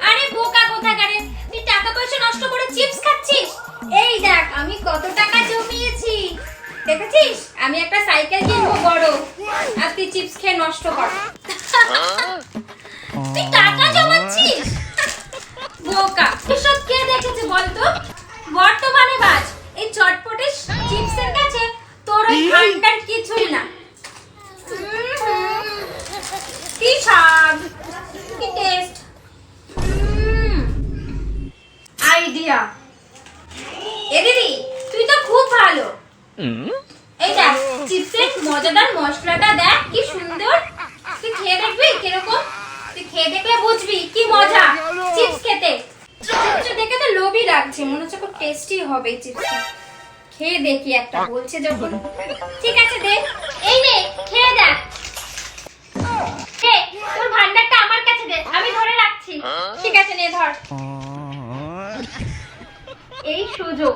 আরে বোকা কোথাকারে, তুই টাকা পয়সা নষ্ট করে চিপস খাচ্ছিস। এই দেখ আমি কত টাকা জমিয়েছি, দেখেছিস? আমি একটা সাইকেল কিনবো বড়, আর তুই চিপস খেয়ে নষ্ট কর। তুই টাকা জমাচ্ছিস বোকা। এসব কে দেখেছে বলতো? বর্তমানে বাজ এই চটপটে চিপসের কাছে তোর ওই ভান্ডার কিছুই না। কি স্বাদ, কি টেস্ট, আইডিয়া। এ দিদি তুই তো খুব ভালো। এই দেখ চিপসের মজাদার মশলাটা দেখ কি সুন্দর। তুই খেয়ে দেখবি কিরকম, তুই খেয়ে দেখলে বুঝবি কি মজা চিপস খেতে। চিপসটা দেখে তো লোভই লাগছে, মনে হচ্ছে খুব টেস্টি হবে চিপসটা। খেয়ে দেখি একটা, বলছে যখন। ঠিক আছে দে, এই নে খেয়ে দেখ। তোর ভান্ডারটা আমার কাছে দে, আমি ধরে রাখছি। ঠিক আছে নে ধর। এই সুযোগ,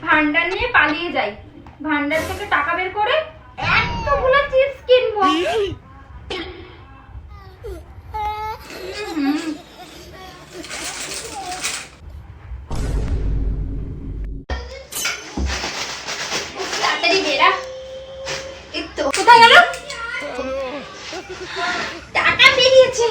ভান্ডার নিয়ে পালিয়ে যাই, ভান্ডার থেকে টাকা বের করে এতগুলো চিপস কিনবো। তাড়াতাড়ি বেরা। এই তো কোথায় গেল? টাকা বেরিয়েছে।